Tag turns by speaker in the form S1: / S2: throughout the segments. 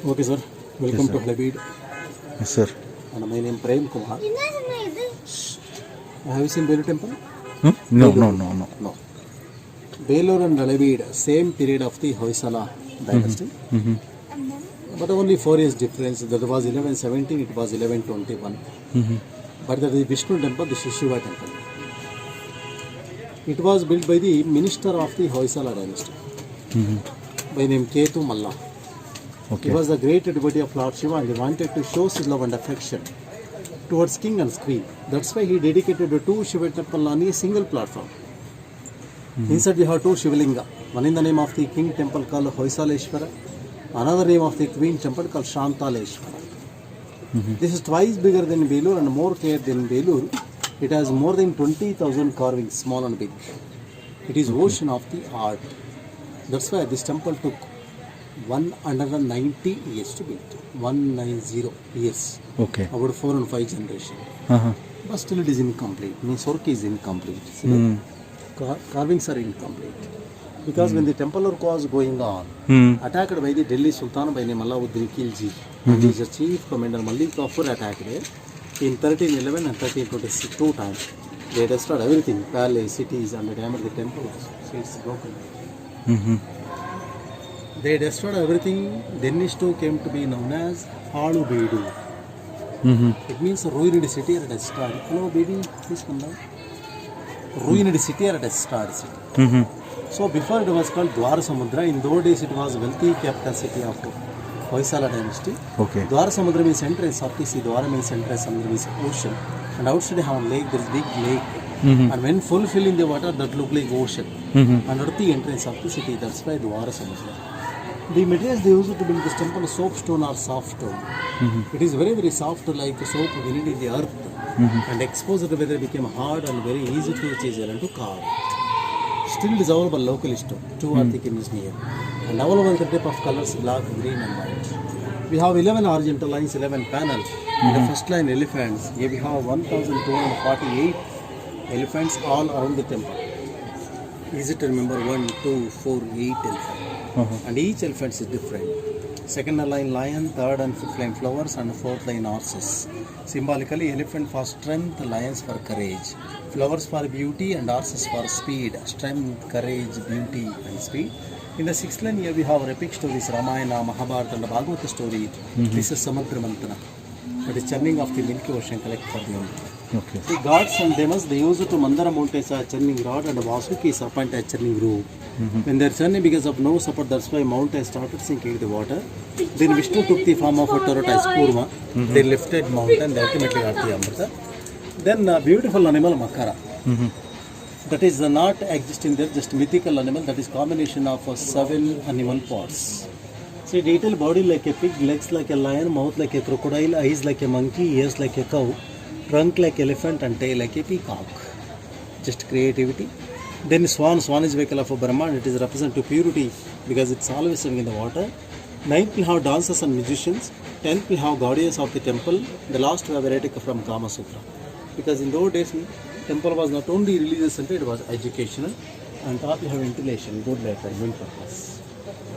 S1: Okay, sir. Welcome
S2: Yes,
S1: to
S2: sir.
S1: Halabid.
S2: Yes, sir.
S1: And my name is Prem Kumar. Have you seen Belur temple?
S2: No,
S1: Belur?
S2: no.
S1: No. Belur and Halabid, same period of the Hoysala dynasty. But only 4 years difference. That was 1117, it was 1121. But that is Vishnu temple, this is Shiva temple. It was built by the minister of the Hoysala dynasty by name Ketu Malla.
S2: Okay.
S1: He was the great devotee of Lord Shiva and he wanted to show his love and affection towards king and queen. That's why he dedicated the 2 Shiva temple on a single platform. Inside we have 2 Shivalinga. One in the name of the king temple called Hoysaleshwara, another name of the queen temple called Shantaleshwara. This is twice bigger than Belur and more clear than Belur. It has more than 20,000 carvings, small and big. It is ocean of the art. That's why this temple took 190 years to build. 190 years.
S2: Okay.
S1: About 4 and 5 generations.
S2: Uh-huh.
S1: But still it is incomplete. Means work is incomplete. See, carvings are incomplete. Because when the temple work was going on, attacked by the Delhi Sultan by name Alauddin Khilji, and his chief commander Malik Kafur attacked there in 1311 and 1326 2 times. They destroyed everything, palace, cities, and they damaged the temples. So it's broken. They destroyed everything. Then it came to be known as Halubedu. It means a ruined city or a destroyed. Hello, baby, please come down. Ruined city or a destroyed city. So before it was called Dwarasamudra. In those days it was wealthy capital city of Hoysala dynasty.
S2: Okay.
S1: Dwarasamudra means entrance of the sea. Dwara means entrance, Samudra means ocean. And outside have a lake. There is big lake. And when fulfilling the water, that look like ocean. And at the entrance of the city, that's why Dwarasamudra. The materials they used to build this temple is soapstone or soft stone. It is very, very soft like soap winning in the earth. And exposed weather became hard and very easy to chisel and to carve. Still it is available locally store. 2 are thick in this near. And available the type of colors black, green and white. We have 11 horizontal lines, 11 panels. The first line elephants. Here we have 1248 elephants all around the temple. Easy to remember 1, 2, 4, 8 elephants. And each elephant is different. Second line lion, third and fifth line flowers, and fourth line horses. Symbolically, elephant for strength, lions for courage, flowers for beauty, and horses for speed. Strength, courage, beauty, and speed. In the sixth line here we have epic stories, Ramayana, Mahabharata, and Bhagavata story. This is Samudra Mantana. That is churning of the Milky Ocean collect for the only.
S2: Okay.
S1: The gods and demons, they used to Mandara mount as a churning rod and Vasuki serpent as churning rope. When their churning because of no support, that's why mount has started sinking the water. Then Vishnu took the form of a turret as Kurma. They lifted mountain, they ultimately got the Amrita. Then a beautiful animal Makara. That is not existing there, just mythical animal. That is combination of 7 animal parts. See, detailed body like a pig, legs like a lion, mouth like a crocodile, eyes like a monkey, ears like a cow, trunk like elephant, and tail like a peacock. Just creativity. Then swan is vehicle of a Brahma, and it is represent to purity because it's always swimming in the water. 9th will have dancers and musicians. 10th will have guardians of the temple. The last will have erotica from Kama Sutra. Because in those days, temple was not only religious center, it was educational. And top you have ventilation, good light and wind purpose.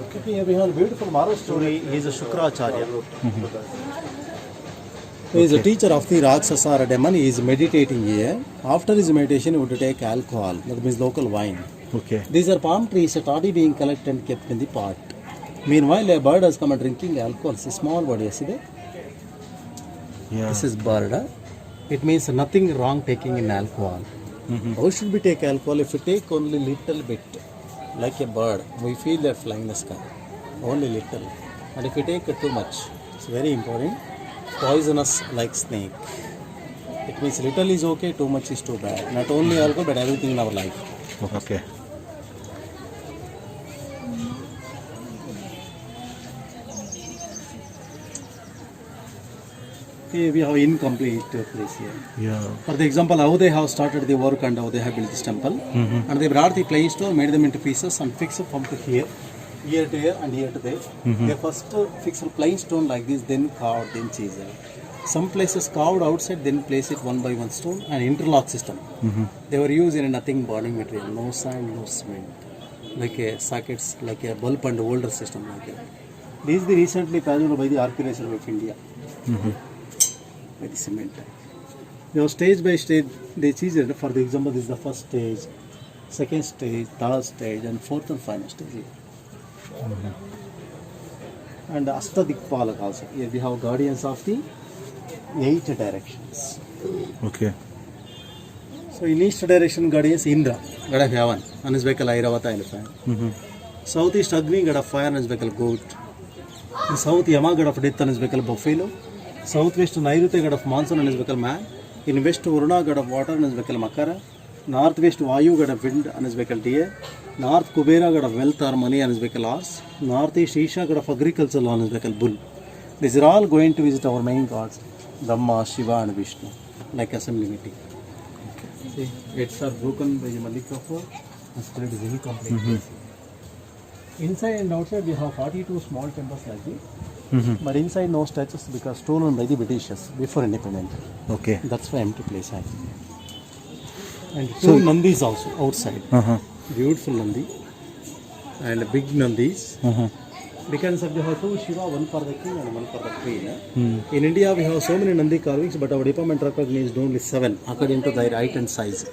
S1: Okay, here we have a beautiful moral story. He is a Shukracharya. He is a teacher of the Rakshasa or demon. He is meditating here. After his meditation, he would take alcohol, that means local wine.
S2: Okay.
S1: These are palm trees, a toddy being collected and kept in the pot. Meanwhile, a bird has come and drinking alcohol. It's a small bird, you see that?
S2: Yeah.
S1: This is bird. It means nothing wrong taking in alcohol. How should we take alcohol? If we take only little bit, like a bird, we feel that flying in the sky. Only little. And if we take too much, it's very important. Poisonous like snake. It means little is okay, too much is too bad. Not only alcohol, but everything in our life.
S2: Okay.
S1: Okay, we have incomplete place here.
S2: Yeah.
S1: For the example, how they have started the work and how they have built this temple. And they brought the plain stone, made them into pieces and fixed from to here to here and here to there. They first fixed plain stone like this, then carved, then chiseled. Some places carved outside, then place it one by one stone and interlock system. They were using nothing burning material, no sand, no cement. Like a sockets, like a bulb and older system like that. This is the recently passed by the Architecture of India. By the cement. They have stage by stage. They choose it. For the example, this is the first stage, second stage, third stage, and fourth and final stage. And Astadikpalak also. Here we have guardians of the 8 directions.
S2: Okay.
S1: So in east direction, guardians Indra, God of heaven, and his vehicle Airavata elephant. Southeast Agni, God of fire, and his vehicle goat. In south Yama, God of death, and his vehicle buffalo. Southwest Nairuti, God of monsoon, and his vehicle man. In west Varuna, God of water, and his vehicle Makara. Northwest Vayu, God of wind, and his vehicle deer. North Kubera, God of wealth or money, and his vehicle horse. Northeast Isha, God of agriculture, and his vehicle bull. These are all going to visit our main gods, Brahma, Shiva, and Vishnu, like assembly meeting. See, heads are broken by the Malika for and spirit is incomplete. Inside and outside we have 42 small temples like this. But inside no statues because stolen by the Britishers before independence.
S2: Okay.
S1: That's why empty place I. And two Nandis also outside. Beautiful Nandi and big Nandis. Because of we have two Shiva, one for the king and one for the queen. In India we have so many Nandi carvings, but our department recognized only 7 according to their height and size.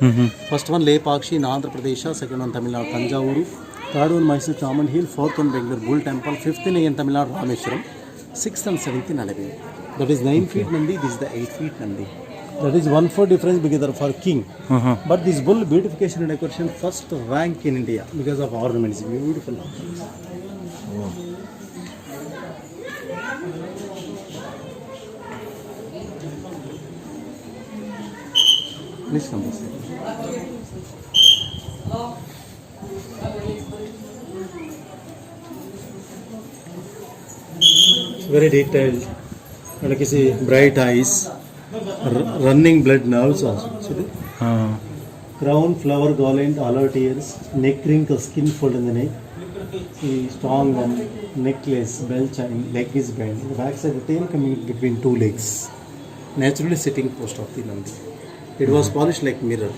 S1: First one Lepakshi in Andhra Pradesh, second one Tamil Nadu Tanjavuru, third one Mysore Chaman Hill, fourth one Bengaluru Bull Temple, fifth in Tamil Nadu Rameshwaram, sixth and seventh in Alagiri. That is 9 feet Nandi, this is the 8 feet Nandi. That is 1 foot difference because for king. But this bull beautification and decoration first rank in India because of ornaments, beautiful ornaments. Please come this way. It's very detailed. And like you see, bright eyes, running blood nerves also. See that? Crown, flower, garland, alert ears, neck wrinkle, skin fold in the neck. See, strong one, necklace, bell chain, leg is bent. The back side, the tail coming between 2 legs. Naturally sitting post of the Nandi. It was polished like mirror.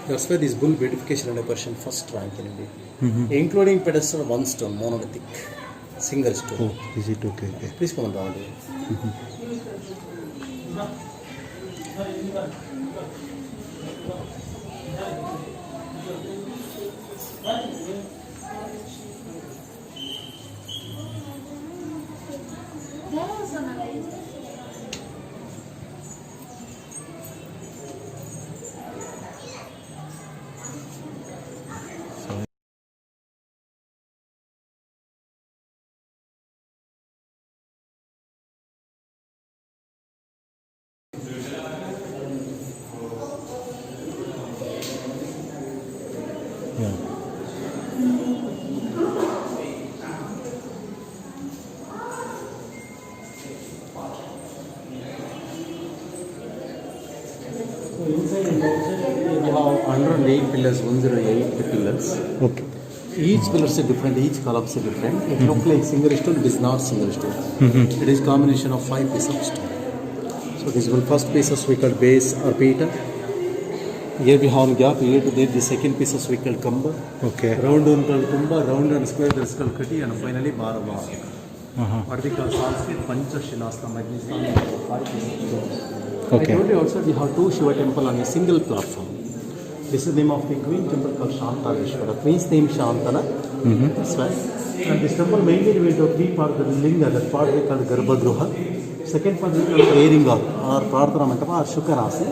S1: That's why this bull beautification and decoration first rank in India. Including pedestal 1 stone, monolithic, single stone.
S2: Oh, is it okay? Okay.
S1: Please come down here.
S2: Yeah.
S1: So inside and outside we have 108 pillars, 108 pillars.
S2: Okay.
S1: Each pillar is different, each column is different. It looks like single stone, it is not single stone. It is combination of 5 pieces of stone. So this one first piece is we call base or pita. Here we have gap here to there. The second piece is we call kamba.
S2: Okay.
S1: Round one called kumba, round and square there is called kati, and finally baraba. What we call Sanskrit Panchashilastha Magnistan. 5 pieces of stone.
S2: Okay.
S1: I told you also we have 2 Shiva temple on a single platform. This is the name of the queen temple called Shantareshwara. Queen's name Shantana. That's right. And this temple mainly we have 3 parts. The linga, that part we call Garbhagruha. Second part we call airing hall or Prarthana Mandapa or Shukarasi.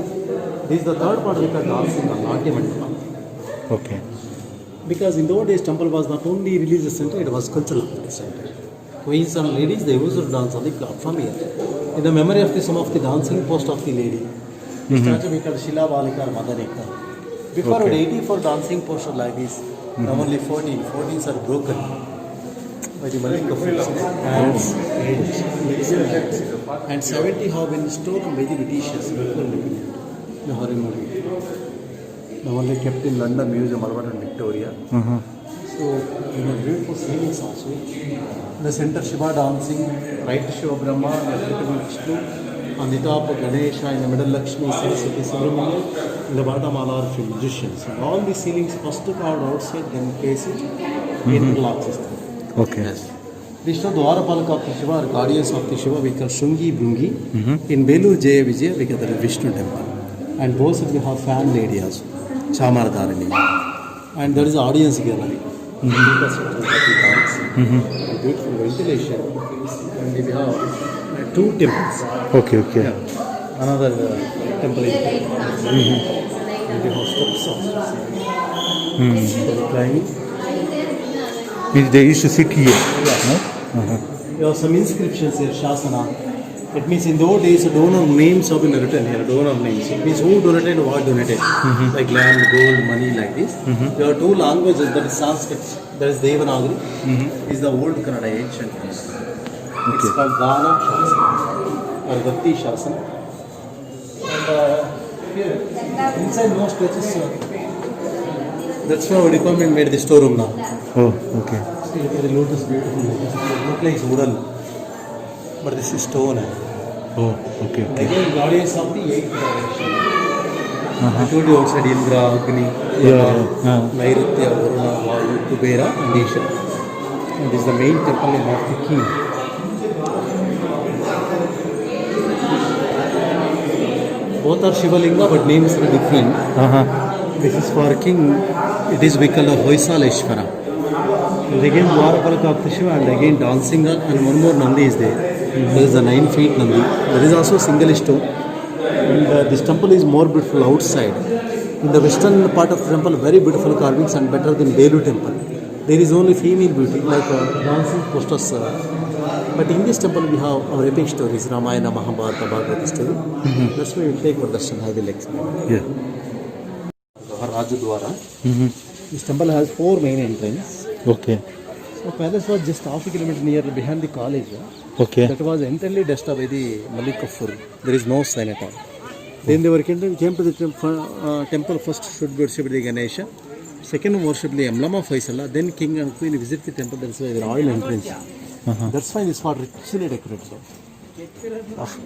S1: This is the third part we call dancing or Natya Mandapa.
S2: Okay.
S1: Because in those days temple was not only religious center, it was cultural center. Queens and ladies, they used to dance on the platform here. In the memory of some of the dancing post of the lady. This statue we call Shila Balika or Madaneka. Before
S2: Okay.
S1: 84 dancing poster like this, now only 14. 14s are broken by the Malika foods. And 70 have been stolen by the Britishers before independence. The horror movie. Now only kept in London Museum, Albert and Victoria. So, beautiful ceilings also. In the center, Shiva dancing, right Shiva Brahma, left Vishnu. On the top, Ganesha, in the middle, Lakshmi, Saraswati, Subramanya. In the bottom, all are musicians. So all the ceilings first carved outside, then placed in interlock system.
S2: Okay.
S1: Yes. Vishnu Dwarapalaka of the Shiva or guardians of the Shiva, we call Shungi Brungi. In Belur Jaya Vijaya, we call the Vishnu temple. And both of them have fan lady also, Chamara Dharini. And there is an audience gallery. And beautiful ventilation. And we have 2 temples.
S2: Okay, okay.
S1: Yeah. Another temple is there. And we have steps also. For the climbing.
S2: Means they used to sit here.
S1: Yeah.
S2: No?
S1: There are some inscriptions here, Shasana. It means in those days, donor names have been written here, donor names. It means who donated, what donated. Like land, gold, money, like this. There are 2 languages, that is Sanskrit, that is Devanagari, is the old Kannada, ancient Kannada. It's called Dana Shasana or Datti Shasana. And here, inside no stretches. That's why our department made the storeroom now.
S2: Oh, okay.
S1: See, look at the lotus, beautiful lotus. It looks like it's wooden, but this is stone.
S2: Oh, okay,
S1: And
S2: okay.
S1: again, guardians of the 8th direction. I told you outside Indra, Agni,
S2: Yeah.
S1: Nairitya, Varuna, Vayu, Kubera, and Isha. And this is the main temple of the king. Both are Shivalinga, but names are different. This is for king. It is we call a Hoysaleshwara. And again Dwarapalaka of the Shiva, and again dancing girl, and one more Nandi is there. There is a 9 feet Nandi. There is also single stone. And this temple is more beautiful outside. In the western part of the temple, very beautiful carvings and better than Belu temple. There is only female beauty, like dancing posters. But in this temple, we have our epic stories, Ramayana, Mahabharata, Bhagavata story. That's why we will take for darshan. I will explain.
S2: Yeah.
S1: Rajadwara. This temple has 4 main entrances.
S2: Okay.
S1: So palace was just half a kilometer near behind the college.
S2: Okay.
S1: That was entirely destroyed by the Malik Kafur. There is no sign at all. Then they came to the temple. First should worship the Ganesha. Second worship the Emlama Faisala. Then king and queen visit the temple. That's why the royal entrance. That's why this was richly decorated.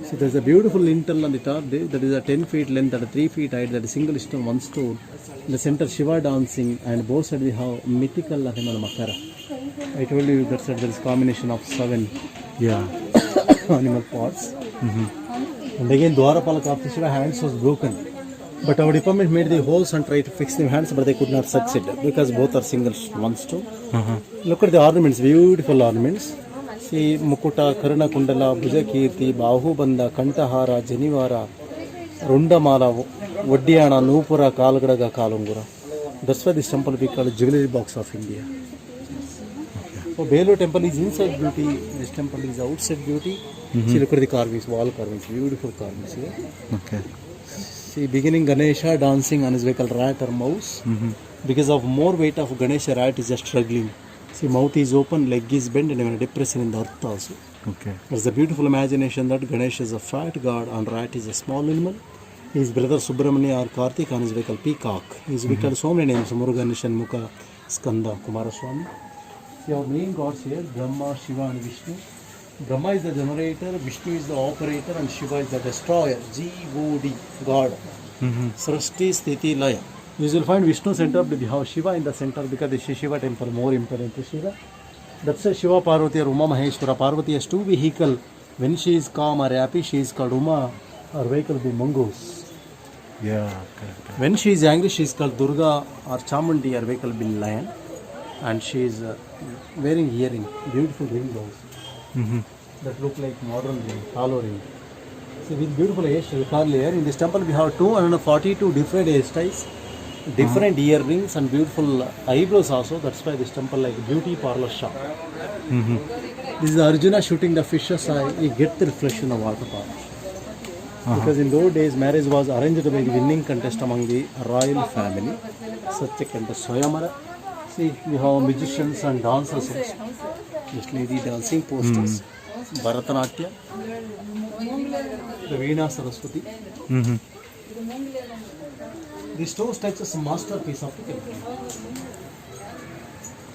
S1: See, there's a beautiful lintel on the top. That is a 10 feet length and a 3 feet height. That is single stone, 1 stone. In the center, Shiva dancing, and both sides we have mythical animal Makara. I told you that there is combination of 7
S2: Yeah.
S1: animal parts. And again, Dwarapalaka of the Shiva hands was broken. But our department made the holes and tried to fix the hands, but they could not succeed because both are single 1 stone. Look at the ornaments, beautiful ornaments. See Mukuta, Karana Kundala, Bhujakirti, Bahubanda, Kantahara, Janivara, Rundamala, Vadiana, Nupura, Kalgadaga, Kalungura. That's why this temple we call Jewelry Box of India. So Belur temple is inside beauty, this temple is outside beauty. See, look at the carvings, wall carvings, beautiful carvings here.
S2: Okay.
S1: See, beginning Ganesha dancing on his vehicle, rat or mouse. Because of more weight of Ganesha, rat is just struggling. See, mouth is open, leg is bent, and even a depression in the earth also.
S2: Okay.
S1: There's a beautiful imagination that Ganesha is a fat god and rat is a small animal. His brother Subramanya or Kartik on his vehicle, peacock. His vehicle so many names, Murugan, Shanmukha, Skanda, Kumaraswamy. See, our main gods here, Brahma, Shiva and Vishnu. Brahma is the generator, Vishnu is the operator, and Shiva is the destroyer. G-O-D, God. Srishti, Sthiti, Laya. You will find Vishnu center, but we have Shiva in the center because the Shiva temple more important to Shiva. That's why Shiva Parvati or Uma Maheshwara. Parvati has 2 vehicles. When she is calm or happy, she is called Uma. Her vehicle will be mongoose.
S2: Yeah. Okay.
S1: When she is angry, she is called Durga or Chamundi. Her vehicle will be lion. And she is wearing earring, beautiful ring those. That look like modern ring, hollow ring. See, with beautiful hairstyle, curly hair. In this temple, we have 242 different hairstyles, different earrings, and beautiful eyebrows also. That's why this temple like beauty parlor shop. This is Arjuna shooting the fish's eye. He get the reflection of water power. Because in those days, marriage was arranged by the winning contest among the royal family. Such a contest, Swayamara. See, we have musicians and dancers also. This lady dancing posters. Bharatanatyam. The Veena Saraswati. This stone touches a masterpiece of the temple.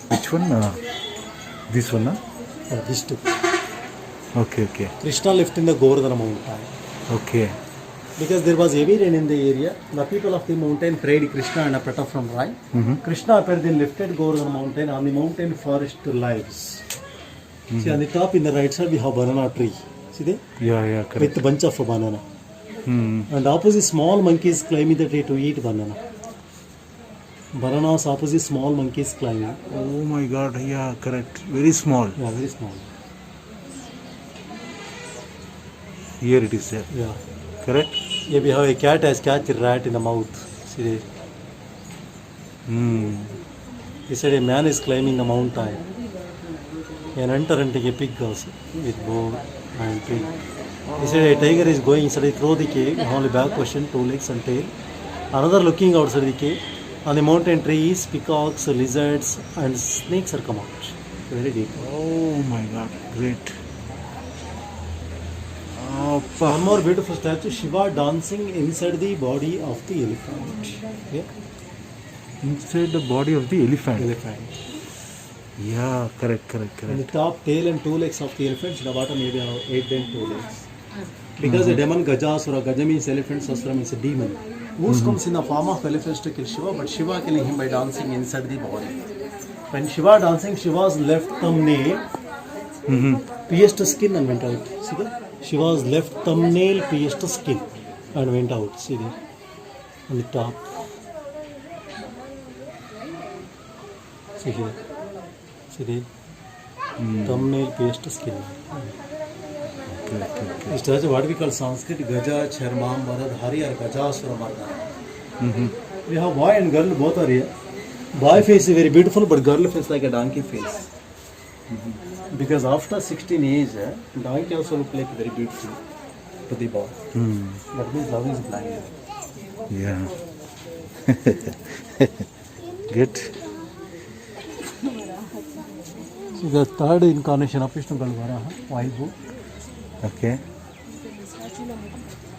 S2: Which one? This one?
S1: This too.
S2: Okay, okay.
S1: Krishna left in the Govardhana mountain.
S2: Okay.
S1: Because there was heavy rain in the area, the people of the mountain prayed Krishna and Prata from Rai. Krishna appeared in lifted Govardhana mountain. On the mountain forest lives. See on the top in the right side we have banana tree. See there?
S2: Yeah, correct.
S1: With a bunch of banana.
S2: Hmm.
S1: And opposite small monkeys climbing the tree to eat banana. Bananas opposite small monkeys climbing.
S2: Oh my God, yeah, correct. Very small.
S1: Yeah, very small.
S2: Here it is there.
S1: Yeah.
S2: Correct?
S1: Here we have a cat has catch a rat in the mouth. See there?
S2: Hmm.
S1: He said a man is climbing a mountain. An hunter hunting a pig also with bow and pig. He said a tiger is going inside, throw the cave, only back question, 2 legs and tail. Another looking outside the cave. On the mountain trees, peacocks, lizards and snakes are come out. Very deep.
S2: Oh my God, great.
S1: One more beautiful statue, Shiva dancing inside the body of the elephant. Yeah?
S2: Inside the body of the elephant.
S1: Elephant.
S2: Yeah, correct.
S1: On the top, tail and 2 legs of the elephant, the bottom maybe have 8 and 2 legs. Because the demon Gajasura, Gaja means elephant, Sasura means a demon. Moose comes in the form of elephants to kill Shiva, but Shiva killing him by dancing inside the body. When Shiva dancing, Shiva's left thumbnail pierced skin and went out. See that? Shiva's left thumbnail pierced skin and went out. See there? On the top. See here. See there? Thumbnail pierced skin.
S2: Okay.
S1: This statue, what we call Sanskrit, Gaja, Charmam, Varadhari or Gajasura Mardana. We have boy and girl, both are here. Boy face is very beautiful, but girl face like a donkey face. Because after 16 age, donkey also look like very beautiful to the boy. That means love is blind.
S2: Yeah. Good.
S1: So the third incarnation of Vishnu Galvaraha, Vaibhu.
S2: Okay.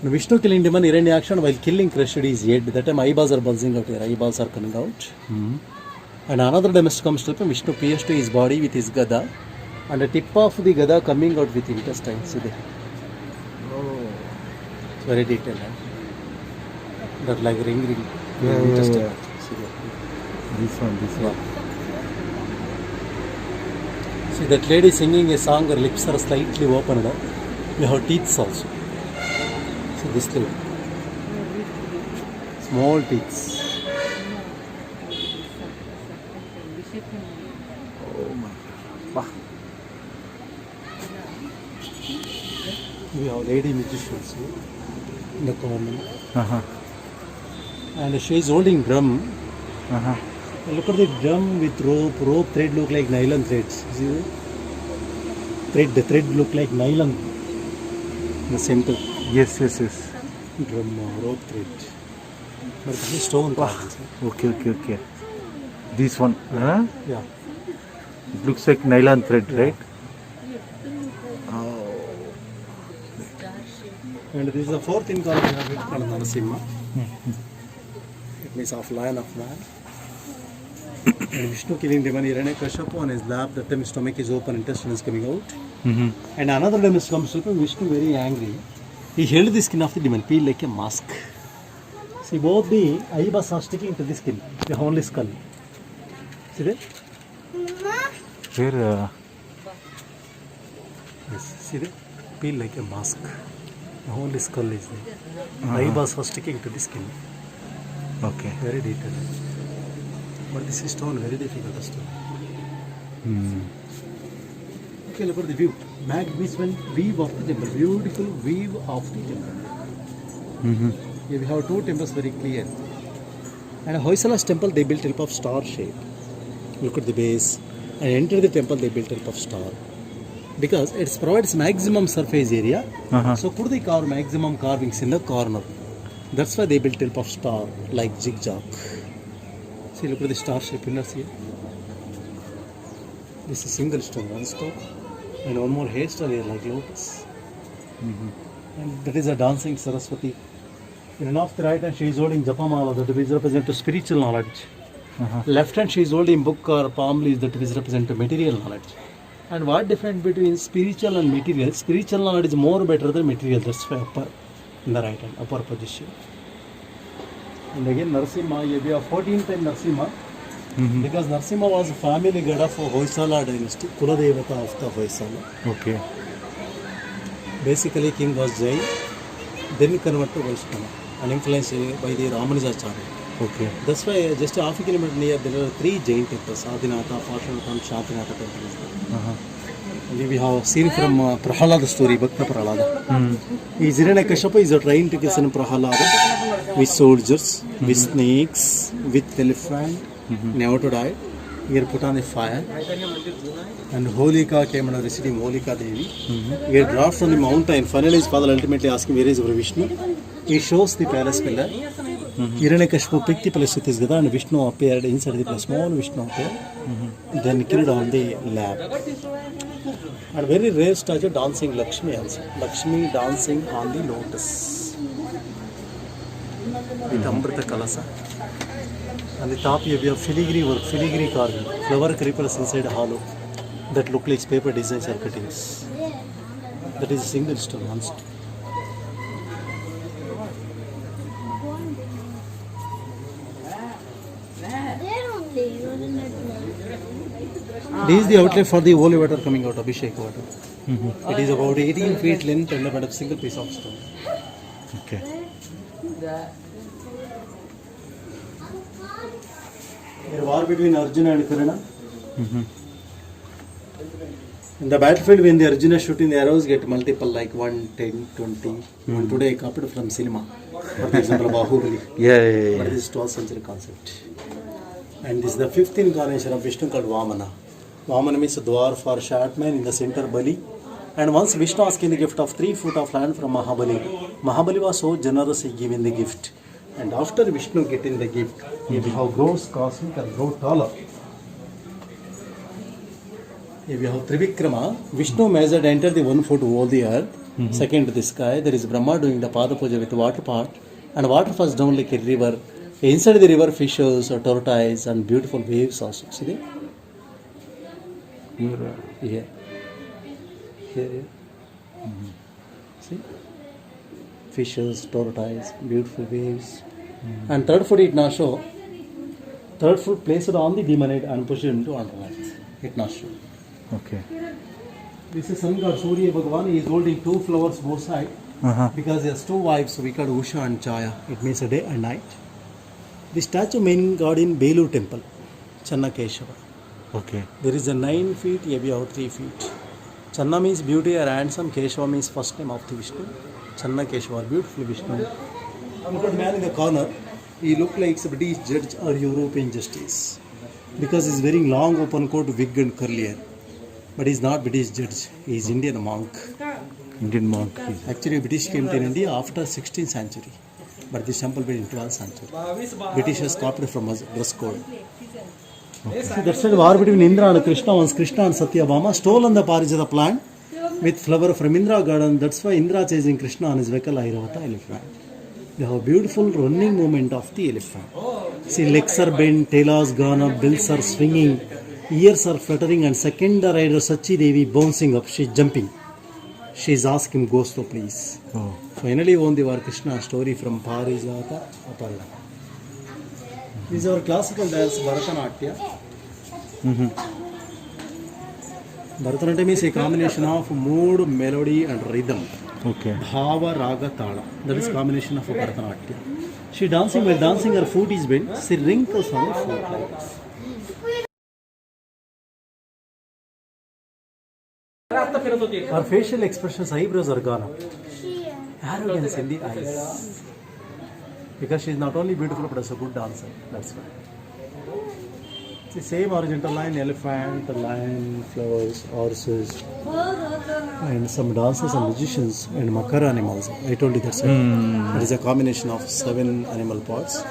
S1: Vishnu killing demon Hiranyaksha while killing crushed his head. That time eyeballs are bulging out here, eyeballs are coming out. And another demon comes to him, Vishnu pierced to his body with his gada, and the tip of the gada coming out with intestine. See there. It's very detailed. That like ring. Intestine.
S2: Yeah.
S1: See there.
S2: This one.
S1: See that lady singing a song, her lips are slightly opened up. We have teeth also. See this lady. Small teeth.
S2: Oh my God.
S1: We have lady magicians in the corner. And she is holding drum. Look at the drum with rope thread look like nylon threads. See that? The thread look like nylon. In the center.
S2: Yes.
S1: Drum rope thread. But this is stone.
S2: Okay. This one. Huh?
S1: Yeah.
S2: It looks like nylon thread, right?
S1: And this is the fourth incarnation of Narasimha. It means of lion of man. And Vishnu killing demon Hiranyakashipu on his lap. That time his stomach is open, intestine is coming out. And another demon comes to him, Vishnu very angry. He held the skin of the demon, peel like a mask. See, both the eyeballs are sticking to the skin, the only skull. See that?
S2: Where?
S1: Yes, see that? Peel like a mask. The only skull is there. The eyeballs are sticking to the skin.
S2: Okay.
S1: Very detailed. But this is stone, very difficult stone. Okay, look at the view. Magnificent weave of the temple. Beautiful weave of the temple. Here we have two temples very clear. And Hoysala's temple they built help of star shape. Look at the base. And enter the temple they built help of star. Because it provides maximum surface area. So could they carve maximum carvings in the corner? That's why they built help of star like zigzag. See, look at the star shape pillars here. This is single stone, one stone. And one more hairstyle here like lotus. And that is a dancing Saraswati. In one of the right hand she is holding Japamala, that is represent to spiritual knowledge. Left hand she is holding book or palm leaves, that is represent to material knowledge. And what difference between spiritual and material? Spiritual knowledge is more better than material. That's why upper in the right hand, upper position. And again Narasimha, we have 14th time Narasimha. Because Narasimha was a family god of Hoysala dynasty, Kuladevata of the Hoysala.
S2: Okay.
S1: Basically, king was Jain, then converted to Vaishnava, and influenced by the Ramanujacharya.
S2: Okay.
S1: That's why just half a kilometer near there are 3 Jain temples, Adinatha, Pashanatha, Shantinatha temples.
S2: Uh-huh.
S1: And we have seen from Prahalada story, Bhakta Prahalada. Is Hiranyakashipu is trying to kill Prahalada with soldiers, with snakes, with elephant, never to die. Here put on the fire. And Holika came and received Holika Devi. He dropped from the mountain. Finally, his father ultimately asked him, where is Vishnu? He shows the palace pillar. Hiranyakashipu picked the palace with his Gada and Vishnu appeared inside the palace. Small Vishnu appeared. Then killed on the lap. And very rare statue dancing Lakshmi also. Lakshmi dancing on the lotus. With Amrita Kalasa. And the top you have filigree work, filigree carving, flower creepers inside a hollow that look like paper designs or cuttings. That is a single stone, one stone. This is the outlet for the holy water coming out, Abhishek water. It is about 18 feet length and about a single piece of stone.
S2: Okay.
S1: There war between Arjuna and Karna. In the battlefield, when the Arjuna shooting the arrows get multiple like 1, 10, 20. And today I copied from cinema. For example, Bahubali.
S2: Yeah.
S1: But this is 12th century concept. And this is the 5th incarnation of Vishnu called Vamana. Vamana means a dwarf or short man in the center Bali. And once Vishnu asked the gift of 3 foot of land from Mahabali. Mahabali was so generous he gave the gift. And after Vishnu getting the gift, if you have grows cosmic and grow taller. If you have Trivikrama, Vishnu measured entered the 1 foot over the earth, second the sky. There is Brahma doing the Pada Puja with water part, and water falls down like a river. Inside the river, fishes or tortoise and beautiful waves also. See there? Here. Here. See? Fishes, tortoise, beautiful waves. And third foot it now show. Third foot placed on the demonite and pushed into underneath. It now show.
S2: Okay.
S1: This is sun god Surya Bhagavan. He is holding 2 flowers both sides. Because he has 2 wives, so we call Usha and Chaya. It means a day and night. The statue main god in Belur temple, Channa Keshava.
S2: Okay.
S1: There is a 9 feet, about 3 feet. Channa means beauty or handsome. Keshava means first name of the Vishnu. Channa Keshava, beautiful Vishnu. Look at man in the corner. He look like a British judge or European justice. Because he is wearing long open coat, wig and curly hair. But he is not British judge. He is Indian monk.
S2: Indian monk.
S1: Actually, British came to India after 16th century. But this temple built in 12th century. Britishers copied from us dress code. So that's why war between Indra and Krishna. Once Krishna and Satyabhama stolen the Parijata plant with flower from Indra garden. That's why Indra chasing Krishna on his vehicle Airavata elephant. They have beautiful running movement of the elephant. See, legs are bent, tails gone up, bills are swinging, ears are fluttering, and second rider Sachi Devi bouncing up. She's jumping. She's asking him, "Go slow, please."
S2: Oh.
S1: Finally won the war Krishna story from Parijata Aparna. This is our classical dance Bharatanatyam. Bharatanatyam is a combination of mood, melody and rhythm.
S2: Okay.
S1: Bhava, Raga, Tala. That is combination of Bharatanatyam. She dancing, while dancing her foot is bent, she wrinkles on her foot like this. Her facial expressions, eyebrows are gone up. Arrogance in the eyes. Because she is not only beautiful but also a good dancer. That's why. It's the same horizontal line, elephant, lion, flowers, horses, and some dancers and magicians and makara animals. I told you that's right. It is a combination of 7 animal parts.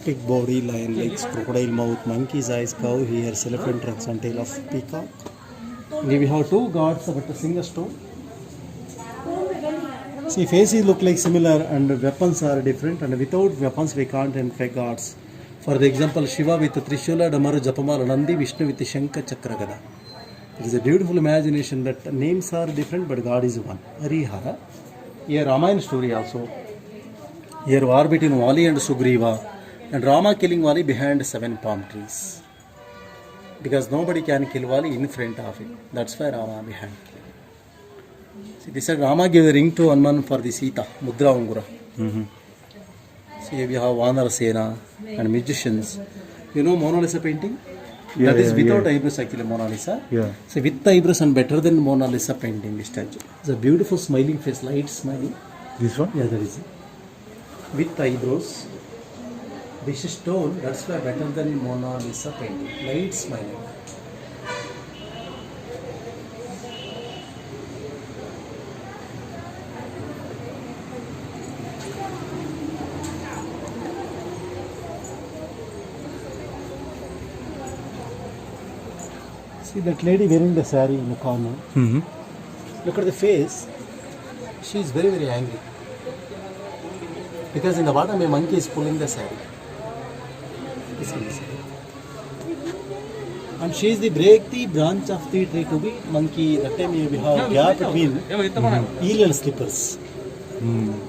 S1: Pig body, lion legs, crocodile mouth, monkey's eyes, cow ears, elephant trunks and tail of peacock. And we have 2 gods but a single stone. See, faces look like similar and weapons are different, and without weapons we can't infect gods. For the example, Shiva with Trishula, Damaru, Japamala, Nandi, Vishnu with Shankha, Chakra, Gada. It is a beautiful imagination that names are different but God is one. Harihara. Here Ramayana story also. Here war between Vali and Sugriva, and Rama killing Vali behind 7 palm trees. because nobody can kill Vali in front of him. That's why Rama behind. See, they said Rama gave the ring to Hanuman for the Sita, Mudra Ungura. See, we have Vanar Sena and magicians. You know Mona Lisa painting? That is without eyebrows actually, Mona Lisa.
S2: Yeah.
S1: So with eyebrows and better than Mona Lisa painting, this statue. It's a beautiful smiling face, light smiling.
S2: This one?
S1: Yeah, that is it. With eyebrows. This is stone, that's why better than Mona Lisa painting. Light smiling. See that lady wearing the sari in the corner. Look at the face. She is very, very angry. Because in the bottom a monkey is pulling the sari. And she is the break the branch of the tree to be monkey. That time we have gap between eel and slippers.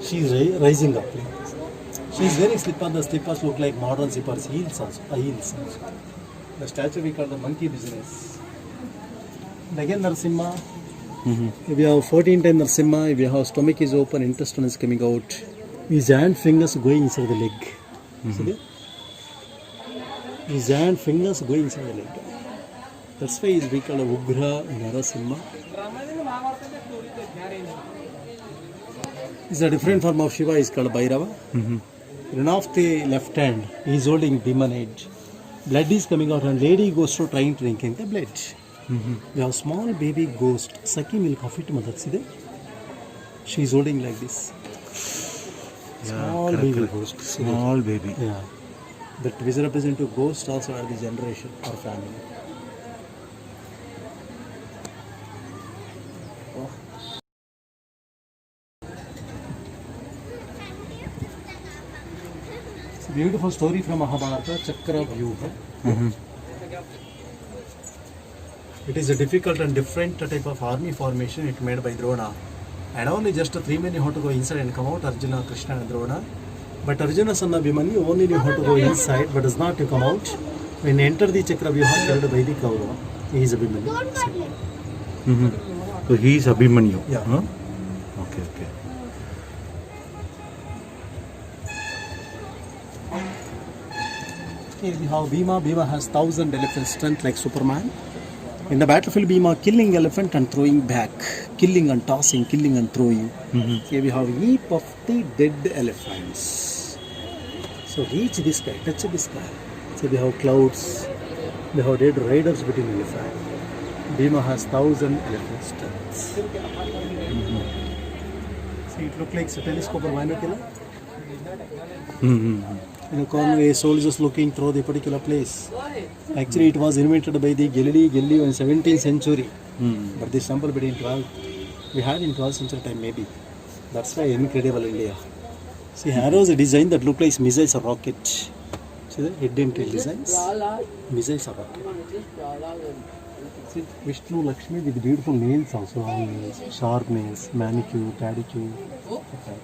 S1: She is rising up. She is wearing slippers. The slippers look like modern slippers. Heels also. Heels also. The statue we call the monkey business. And again Narasimha. If you have 14 times Narasimha, if your stomach is open, intestine is coming out, his hand fingers going inside the leg. See there? His hand fingers going inside the leg. That's why we call Ugra Narasimha. It's a different form of Shiva, is called Bhairava. Run off the left hand, he is holding demon head. Blood is coming out and lady goes to trying to drink the blood. We have small baby ghost sucking milk of it, mother. See there? She is holding like this. Small baby ghost.
S2: Small baby.
S1: Yeah. That is represent to ghost also at the generation or family. It's a beautiful story from Mahabharata, Chakra Vyuha. It is a difficult and different type of army formation it made by Drona. And only just 3 men have to go inside and come out, Arjuna, Krishna and Drona. But Arjuna son of Abhimanyu only knew how to go inside but does not to come out. When he entered the Chakravyuha carried by the Kaurava, he is Abhimanyu.
S2: So he is Abhimanyu.
S1: Yeah.
S2: Huh? Okay, okay.
S1: Here we have Bhima. Bhima has 1,000 elephant strength like Superman. In the battlefield, Bhima killing elephant and throwing back, killing and tossing, killing and throwing. Here we have heap of the dead elephants. So reach this guy, touch this guy. So we have clouds, we have dead riders between elephant. Bhima has 1,000 elephant strengths. See, it look like a telescope or binocular. In a conway, soldiers looking through the particular place. Actually, it was invented by the Galileo in 17th century. But this temple between 12th, we had in 12th century time maybe. That's why incredible India. See, arrows a design that look like missiles or rocket. See the head and tail designs? Missiles or rocket. See, Vishnu Lakshmi with beautiful nails also, long nails, sharp nails, manicure, pedicure. Okay.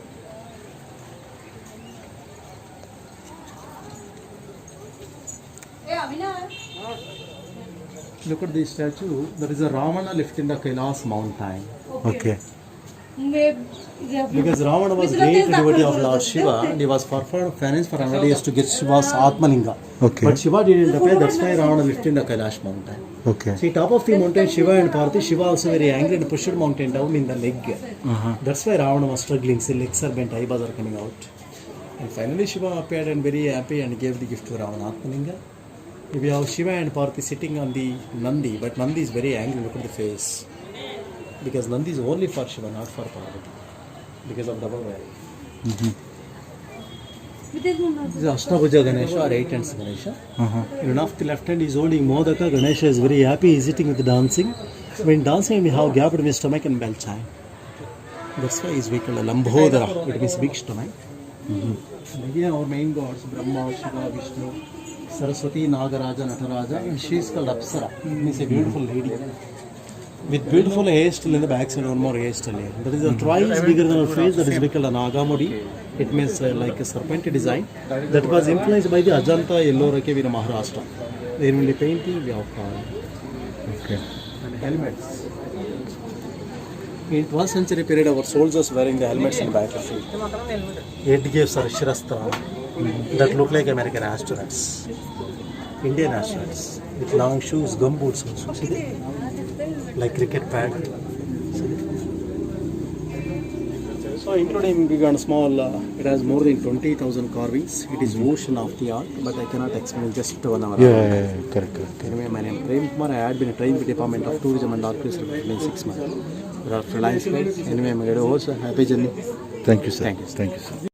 S1: Look at this statue. There is a Ravana left in the Kailas mountain.
S2: Okay.
S1: Because Ravana was great devotee of Lord Shiva and he was performed penance for 100 years to get Shiva's Atmalinga.
S2: Okay.
S1: But Shiva didn't appear, that's why Ravana left in the Kailash mountain.
S2: Okay.
S1: See, top of the mountain, Shiva and Parvati, Shiva also very angry and pushed mountain down in the leg. That's why Ravana was struggling, his legs are bent, eyeballs are coming out. And finally Shiva appeared and very happy and gave the gift to Ravana Atmalinga. We have Shiva and Parvati sitting on the Nandi, but Nandi is very angry, look at the face. Because Nandi is only for Shiva, not for Parvati. Because of double value. This is Ashtabhuja Ganesha or 8 hands Ganesha. And off the left hand is holding Modaka. Ganesha is very happy, he is sitting with dancing. When dancing, we have gap between stomach and bell chine. That's why we call a Lambhodara, it means big stomach. And again, our main gods, Brahma, Shiva, Vishnu, Saraswati, Nagaraja, Nataraja, and she is called Apsara. It means a beautiful lady. With beautiful hairstyle in the back side, one more hairstyle here. That is a twice bigger than her face, that is called a Nagamudi. It means like a serpent design. That was influenced by the Ajanta Ellora cave in Maharashtra. There will be painting, we have
S2: Okay.
S1: and helmets. In 12th century period, our soldiers wearing the helmets in battlefield. It gives a Shirastra that look like American astronauts, Indian astronauts, with long shoes, gumboots also. See that? Like cricket pad. See that? So including big and small, it has more than 20,000 carvings. It is ocean of the art, but I cannot explain just 1 hour.
S2: Yeah, correct.
S1: Anyway, my name is Prem Kumar. I had been trained with Department of Tourism and Architecture for 6 months. There are freelance guys. Anyway, I'm going to host a happy journey.
S2: Thank you, sir.
S1: Thank you.
S2: Thank you, sir.